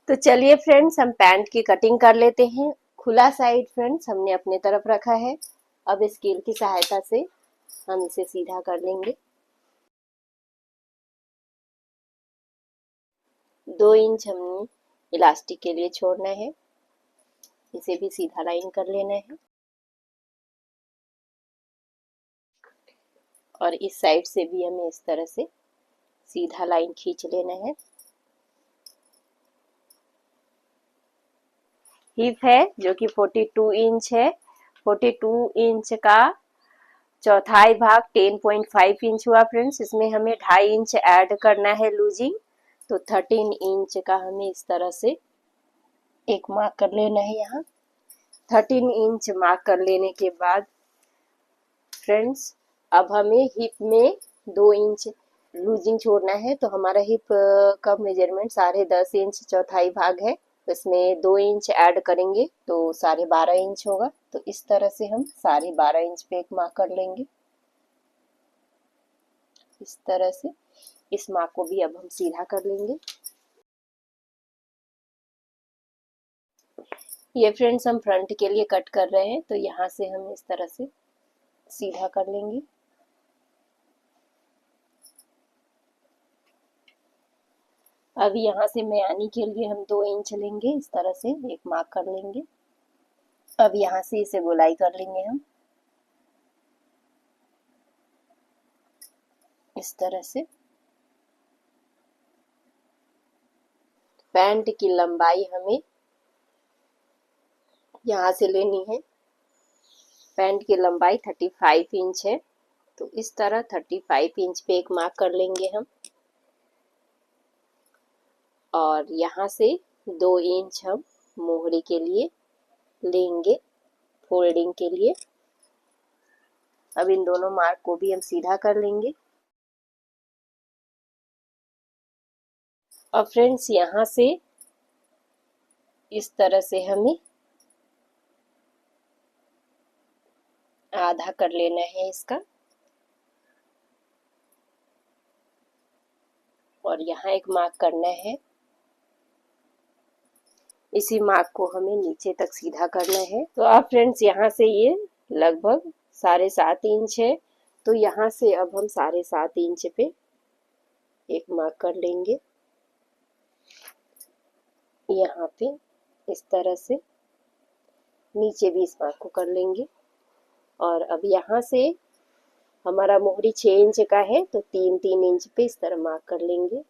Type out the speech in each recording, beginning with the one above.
तो चलिए फ्रेंड्स, हम पैंट की कटिंग कर लेते हैं। खुला साइड फ्रेंड्स हमने अपने तरफ रखा है। अब स्केल की सहायता से हम इसे सीधा कर लेंगे। 2 इंच हमने इलास्टिक के लिए छोड़ना है, इसे भी सीधा लाइन कर लेना है। और इस साइड से भी हमें इस तरह से सीधा लाइन खींच लेना है। हिप है जो कि 42 इंच है। 42 इंच का चौथाई भाग 10.5 इंच हुआ फ्रेंड्स। इसमें हमें 2.5 इंच ऐड करना है लूजिंग, तो 13 इंच का हमें इस तरह से एक मार्क कर लेना है। यहाँ 13 इंच मार्क कर लेने के बाद फ्रेंड्स अब हमें हिप में 2 इंच लूजिंग छोड़ना है। तो हमारा हिप का मेजरमेंट 10.5 इंच चौथाई भाग है, इसमें 2 इंच ऐड करेंगे तो 12.5 इंच होगा। तो इस तरह से हम 12.5 इंच पे एक मार्क कर लेंगे। इस तरह से इस मार्क को भी अब हम सीधा कर लेंगे। ये फ्रेंड्स हम फ्रंट के लिए कट कर रहे हैं, तो यहाँ से हम इस तरह से सीधा कर लेंगे। अब यहाँ से मयानी के लिए हम 2 इंच लेंगे, इस तरह से एक मार्क कर लेंगे। अब यहाँ से इसे गोलाई कर लेंगे हम इस तरह से। पैंट की लंबाई हमें यहाँ से लेनी है। पैंट की लंबाई 35 इंच है, तो इस तरह 35 इंच पे एक मार्क कर लेंगे हम। और यहाँ से 2 इंच हम मोहरी के लिए लेंगे फोल्डिंग के लिए। अब इन दोनों मार्क को भी हम सीधा कर लेंगे। और फ्रेंड्स यहाँ से इस तरह से हमें आधा कर लेना है इसका। और यहाँ एक मार्क करना है, इसी मार्क को हमें नीचे तक सीधा करना है। तो अब फ्रेंड्स यहाँ से ये लगभग 7.5 इंच है, तो यहाँ से अब हम 7.5 इंच पे एक मार्क कर लेंगे यहाँ पे इस तरह से। नीचे भी इस मार्क को कर लेंगे। और अब यहाँ से हमारा मोहरी 6 इंच का है, तो 3-3 इंच पे इस तरह मार्क कर लेंगे।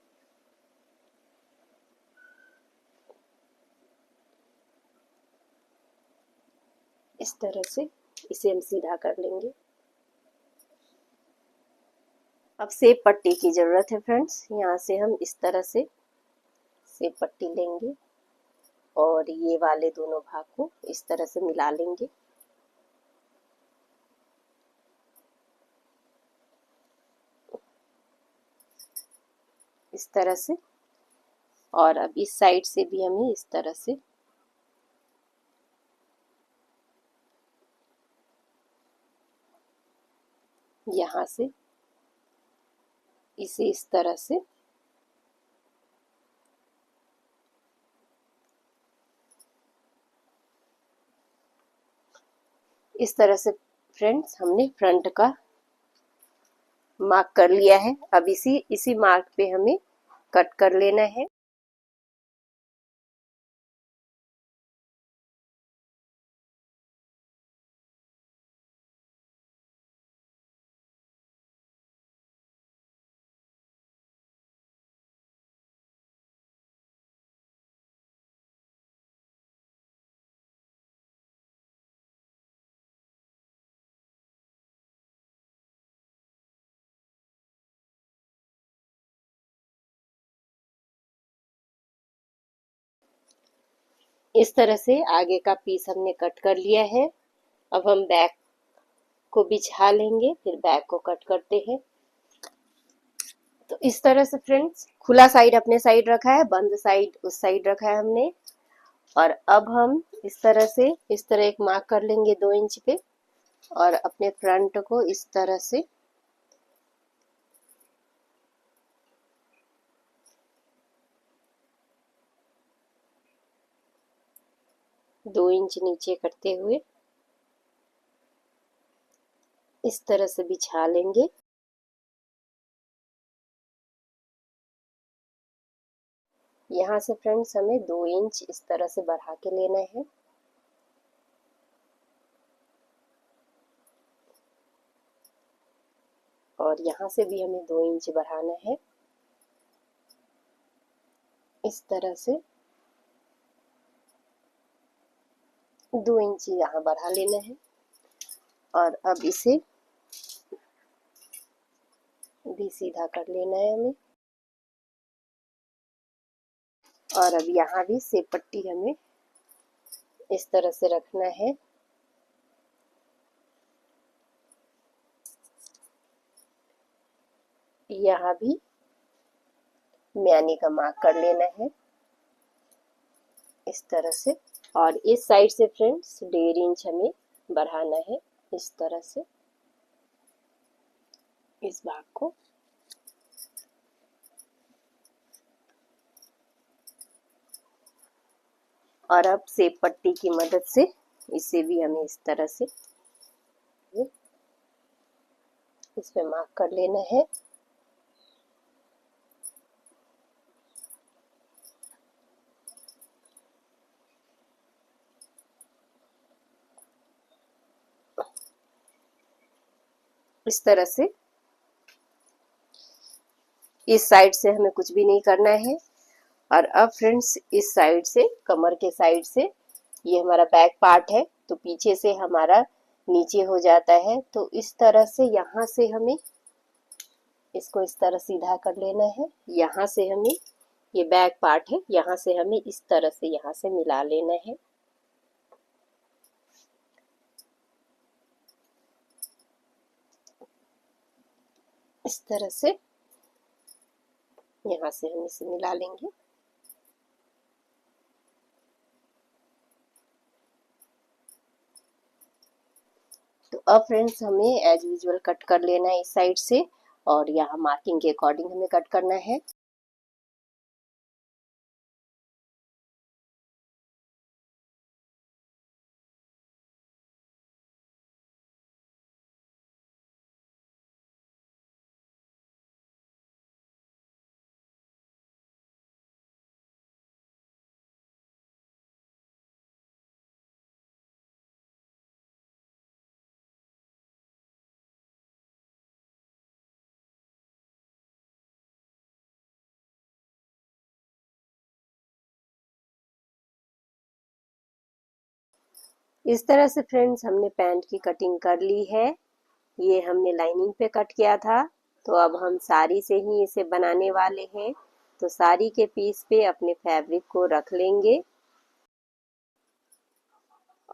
इस तरह से इसे हम सीधा कर लेंगे। अब सेब पट्टी की जरूरत है फ्रेंड्स। यहाँ से हम इस तरह से सेब पट्टी लेंगे और ये वाले दोनों भाग को इस तरह से मिला लेंगे। इस तरह से। और अब इस साइड से भी हमें इस तरह से यहाँ से इसे इस तरह से इस तरह से फ्रेंड्स हमने फ्रंट का मार्क कर लिया है। अब इसी मार्क पे हमें कट कर लेना है। इस तरह से आगे का पीस हमने कट कर लिया है। अब हम बैक को बिछा लेंगे, फिर बैक को कट करते हैं। तो इस तरह से फ्रेंड्स खुला साइड अपने साइड रखा है, बंद साइड उस साइड रखा है हमने। और अब हम इस तरह से इस तरह एक मार्क कर लेंगे 2 इंच पे। और अपने फ्रंट को इस तरह से 2 इंच नीचे करते हुए इस तरह से बिछा लेंगे। यहाँ से फ्रेंड्स हमें 2 इंच इस तरह से बढ़ा के लेना है। और यहाँ से भी हमें 2 इंच बढ़ाना है। इस तरह से 2 इंच यहाँ बढ़ा लेना है। और अब इसे भी सीधा कर लेना है हमें। और अब यहाँ भी सेब पट्टी हमें इस तरह से रखना है। यहाँ भी म्यानी का मार्क कर लेना है इस तरह से। और इस साइड से फ्रेंड्स 1.5 इंच हमें बढ़ाना है इस तरह से इस भाग को। और अब सेब पट्टी की मदद से इसे भी हमें इस तरह से इस पे मार्क कर लेना है। इस तरह से इस साइड से हमें कुछ भी नहीं करना है। और अब फ्रेंड्स इस साइड से कमर के साइड से ये हमारा बैक पार्ट है, तो पीछे से हमारा नीचे हो जाता है। तो इस तरह से यहाँ से हमें इसको इस तरह सीधा कर लेना है। यहाँ से हमें ये बैक पार्ट है, यहाँ से हमें इस तरह से यहाँ से मिला लेना है। इस तरह से यहाँ से हम इसे मिला लेंगे। तो अब फ्रेंड्स हमें एज यूजुअल कट कर लेना है इस साइड से। और यहाँ मार्किंग के अकॉर्डिंग हमें कट करना है। इस तरह से फ्रेंड्स हमने पैंट की कटिंग कर ली है। ये हमने लाइनिंग पे कट किया था, तो अब हम साड़ी से ही इसे बनाने वाले हैं। तो साड़ी के पीस पे अपने फैब्रिक को रख लेंगे।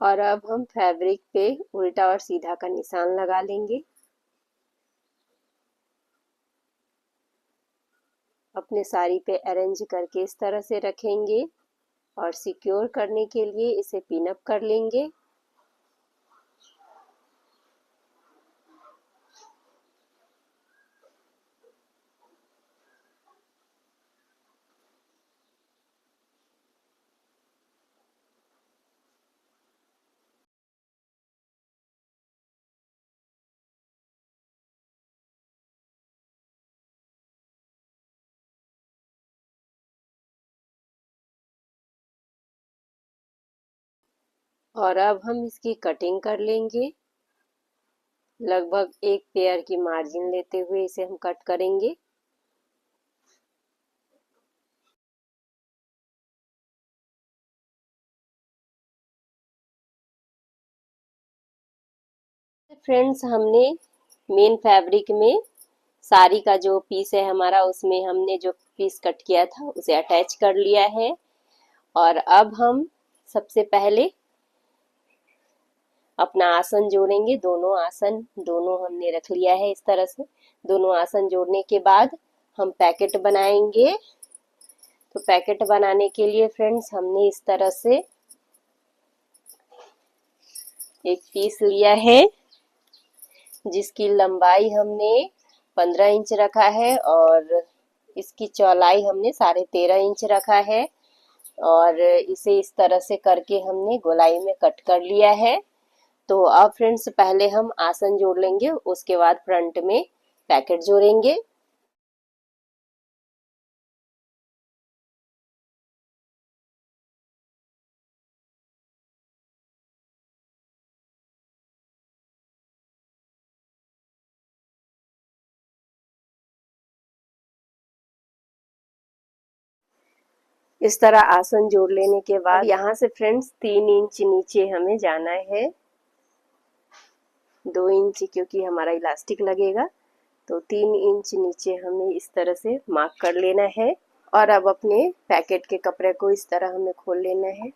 और अब हम फैब्रिक पे उल्टा और सीधा का निशान लगा लेंगे। अपने साड़ी पे अरेंज करके इस तरह से रखेंगे। और सिक्योर करने के लिए इसे पिन अप कर लेंगे। और अब हम इसकी कटिंग कर लेंगे। लगभग 1 पेयर की मार्जिन लेते हुए इसे हम कट करेंगे। फ्रेंड्स हमने मेन फैब्रिक में साड़ी का जो पीस है हमारा, उसमें हमने जो पीस कट किया था उसे अटैच कर लिया है। और अब हम सबसे पहले अपना आसन जोड़ेंगे। दोनों हमने रख लिया है इस तरह से। दोनों आसन जोड़ने के बाद हम पैकेट बनाएंगे। तो पैकेट बनाने के लिए फ्रेंड्स हमने इस तरह से एक पीस लिया है, जिसकी लंबाई हमने 15 इंच रखा है और इसकी चौड़ाई हमने 13.5 इंच रखा है। और इसे इस तरह से करके हमने गोलाई में कट कर लिया है। तो अब फ्रेंड्स पहले हम आसन जोड़ लेंगे, उसके बाद फ्रंट में पैकेट जोड़ेंगे। इस तरह आसन जोड़ लेने के बाद यहाँ से फ्रेंड्स 3 इंच नीचे हमें जाना है, 2 इंच क्योंकि हमारा इलास्टिक लगेगा, तो 3 इंच नीचे हमें इस तरह से मार्क कर लेना है। और अब अपने पैकेट के कपड़े को इस तरह हमें खोल लेना है।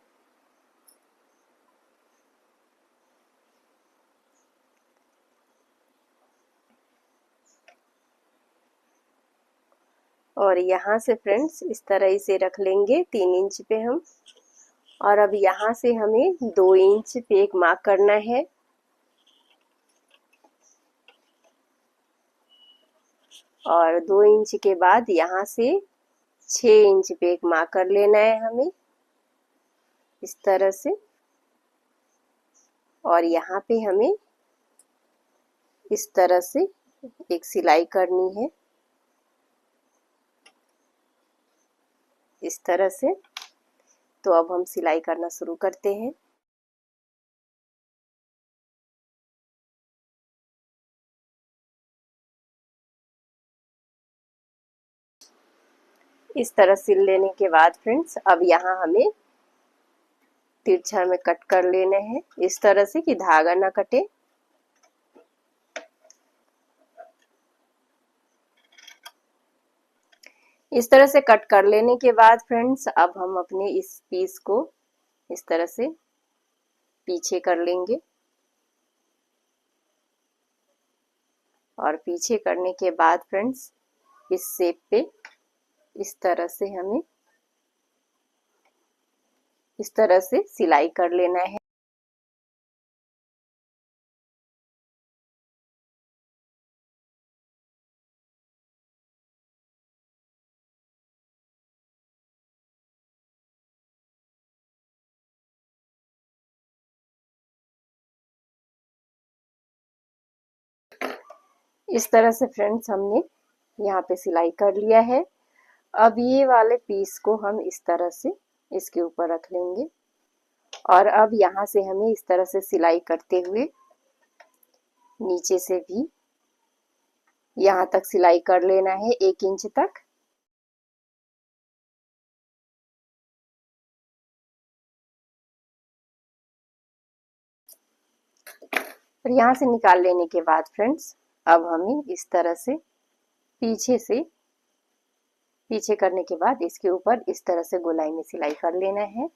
और यहाँ से फ्रेंड्स इस तरह इसे रख लेंगे 3 इंच पे हम। और अब यहाँ से हमें 2 इंच पे एक मार्क करना है। और 2 इंच के बाद यहाँ से 6 इंच पे एक मार्क कर लेना है हमें इस तरह से। और यहाँ पे हमें इस तरह से एक सिलाई करनी है इस तरह से। तो अब हम सिलाई करना शुरू करते हैं। इस तरह सिल लेने के बाद फ्रेंड्स अब यहाँ हमें तिरछा में कट कर लेना है इस तरह से कि धागा ना कटे। इस तरह से कट कर लेने के बाद फ्रेंड्स अब हम अपने इस पीस को इस तरह से पीछे कर लेंगे। और पीछे करने के बाद फ्रेंड्स इस शेप पे इस तरह से हमें इस तरह से सिलाई कर लेना है। इस तरह से फ्रेंड्स हमने यहाँ पे सिलाई कर लिया है। अब ये वाले पीस को हम इस तरह से इसके ऊपर रख लेंगे। और अब यहाँ से हमें इस तरह से सिलाई करते हुए नीचे से भी यहाँ तक सिलाई कर लेना है 1 इंच तक। और यहाँ से निकाल लेने के बाद फ्रेंड्स अब हमें इस तरह से पीछे करने के बाद इसके ऊपर इस तरह से गोलाई में सिलाई कर लेना है।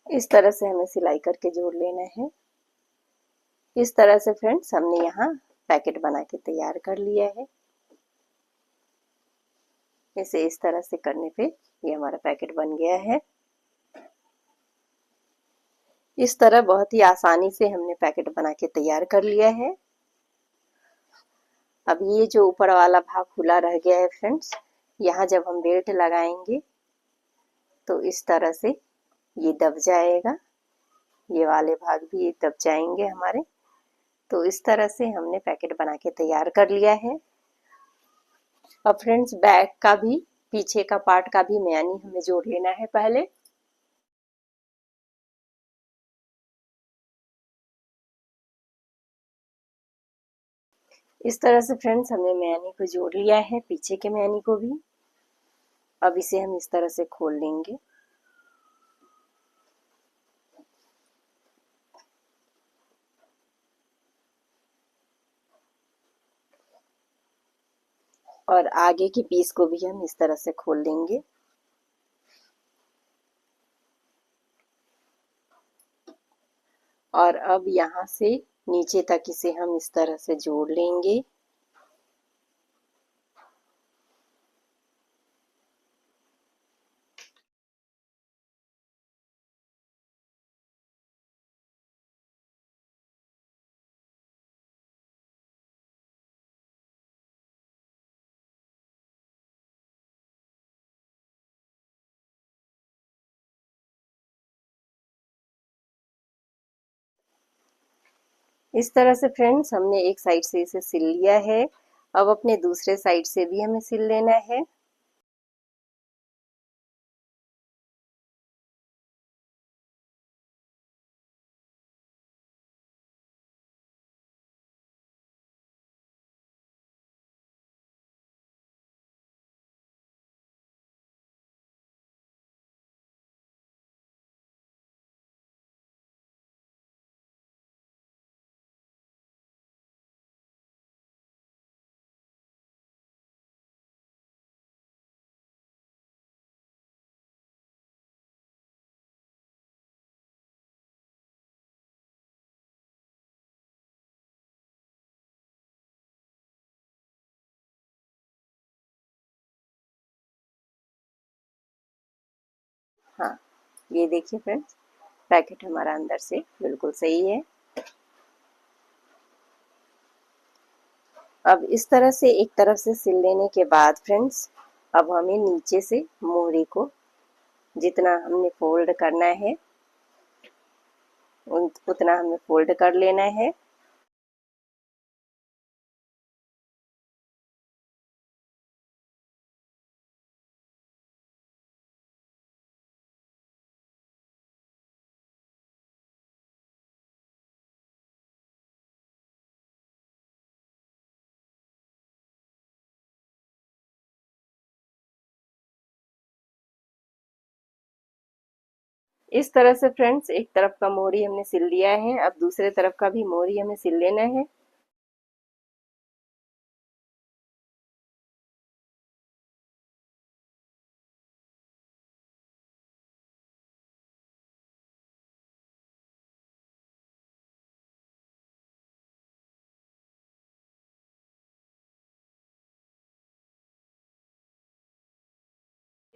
इस तरह से हमें सिलाई करके जोड़ लेना है। इस तरह से फ्रेंड्स हमने यहाँ पैकेट बना के तैयार कर लिया है। इसे इस तरह से करने पे ये हमारा पैकेट बन गया है। इस तरह बहुत ही आसानी से हमने पैकेट बना के तैयार कर लिया है। अब ये जो ऊपर वाला भाग खुला रह गया है फ्रेंड्स, यहाँ जब हम बेल्ट लगाएंगे तो इस तरह से ये दब जाएगा, ये वाले भाग भी ये दब जाएंगे हमारे। तो इस तरह से हमने पैकेट बना के तैयार कर लिया है। अब फ्रेंड्स बैक का भी पीछे का पार्ट का भी म्यानी हमें जोड़ लेना है पहले। इस तरह से फ्रेंड्स हमने म्यानी को जोड़ लिया है, पीछे के म्यानी को भी। अब इसे हम इस तरह से खोल लेंगे। और आगे की पीस को भी हम इस तरह से खोल लेंगे। और अब यहाँ से नीचे तक इसे हम इस तरह से जोड़ लेंगे। इस तरह से फ्रेंड्स हमने एक साइड से इसे सिल लिया है। अब अपने दूसरे साइड से भी हमें सिल लेना है। हाँ, ये देखिए फ्रेंड्स, पैकेट हमारा अंदर से बिल्कुल सही है। अब इस तरह से एक तरफ से सिल लेने के बाद फ्रेंड्स, अब हमें नीचे से मोहरी को जितना हमने फोल्ड करना है उतना हमें फोल्ड कर लेना है। इस तरह से फ्रेंड्स एक तरफ का मोहरी हमने सिल लिया है। अब दूसरे तरफ का भी मोहरी हमें सिल लेना है।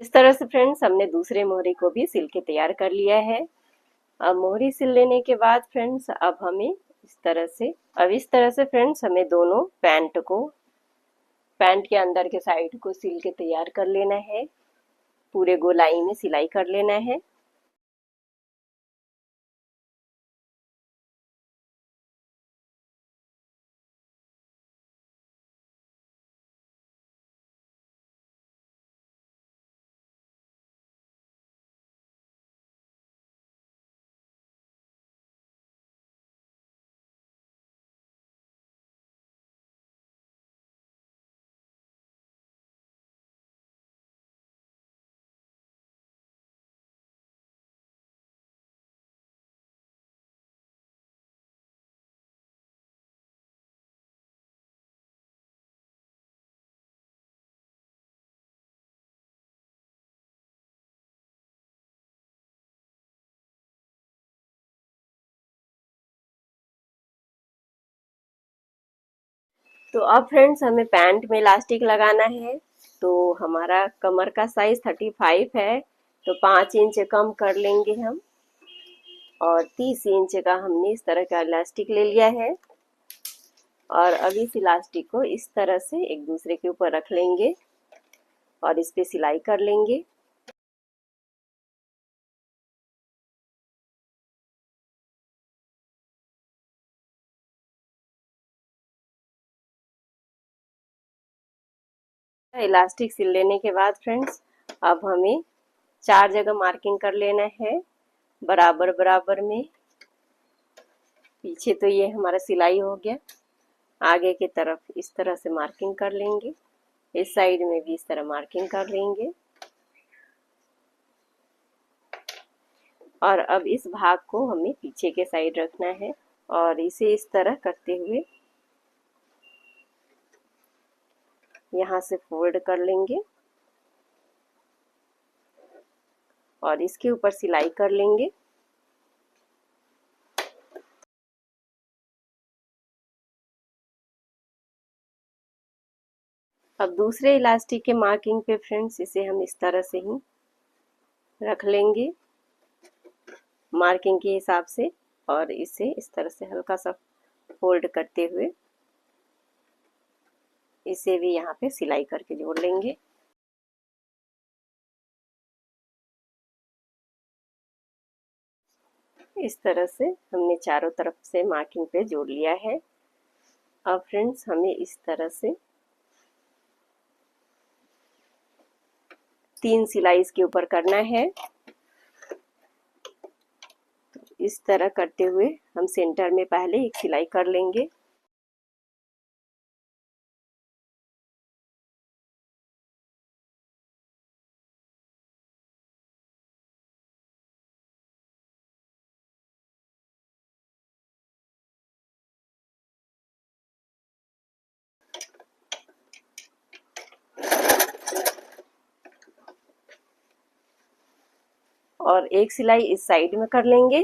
इस तरह से फ्रेंड्स हमने दूसरे मोहरी को भी सिल के तैयार कर लिया है। अब मोहरी सिल लेने के बाद फ्रेंड्स, अब इस तरह से फ्रेंड्स हमें दोनों पैंट के अंदर के साइड को सिल के तैयार कर लेना है। पूरे गोलाई में सिलाई कर लेना है। तो अब फ्रेंड्स हमें पैंट में इलास्टिक लगाना है। तो हमारा कमर का साइज 35 है, तो 5 इंच कम कर लेंगे हम। और 30 इंच का हमने इस तरह का इलास्टिक ले लिया है। और अब इस इलास्टिक को इस तरह से एक दूसरे के ऊपर रख लेंगे और इस पे सिलाई कर लेंगे। इलास्टिक सिल लेने के बाद फ्रेंड्स, अब हमें 4 जगह मार्किंग कर लेना है बराबर बराबर में। पीछे तो ये हमारा सिलाई हो गया। आगे की तरफ इस तरह से मार्किंग कर लेंगे। इस साइड में भी इस तरह मार्किंग कर लेंगे। और अब इस भाग को हमें पीछे के साइड रखना है और इसे इस तरह करते हुए यहाँ से फोल्ड कर लेंगे और इसके ऊपर सिलाई कर लेंगे। अब दूसरे इलास्टिक के मार्किंग पे फ्रेंड्स इसे हम इस तरह से ही रख लेंगे मार्किंग के हिसाब से, और इसे इस तरह से हल्का सा फोल्ड करते हुए इसे भी यहाँ पे सिलाई करके जोड़ लेंगे। इस तरह से हमने चारों तरफ से मार्किंग पे जोड़ लिया है। अब फ्रेंड्स हमें इस तरह से 3 सिलाई इसके ऊपर करना है। तो इस तरह करते हुए हम सेंटर में पहले एक सिलाई कर लेंगे। और एक सिलाई इस साइड में कर लेंगे।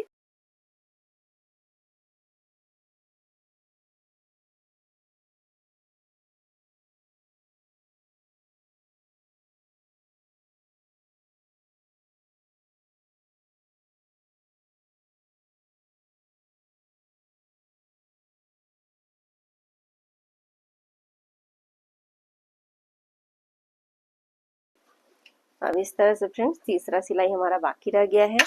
अब इस तरह से फ्रेंड्स तीसरा सिलाई हमारा बाकी रह गया है।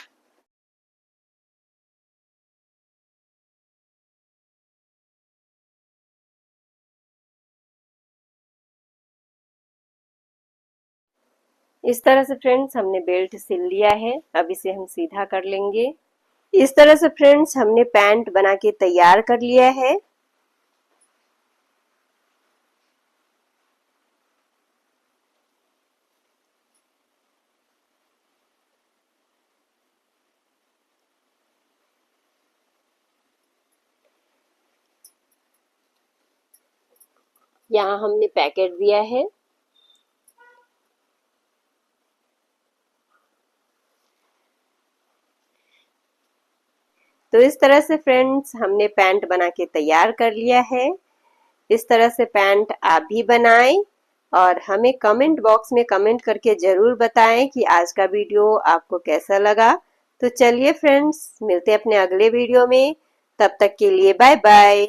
इस तरह से फ्रेंड्स हमने बेल्ट सिल लिया है। अब इसे हम सीधा कर लेंगे। इस तरह से फ्रेंड्स हमने पैंट बना के तैयार कर लिया है। यहाँ हमने पैकेट दिया है। तो इस तरह से फ्रेंड्स हमने पैंट बना के तैयार कर लिया है। इस तरह से पैंट आप भी बनाएं और हमें कमेंट बॉक्स में कमेंट करके जरूर बताएं कि आज का वीडियो आपको कैसा लगा। तो चलिए फ्रेंड्स मिलते हैं अपने अगले वीडियो में। तब तक के लिए बाय बाय।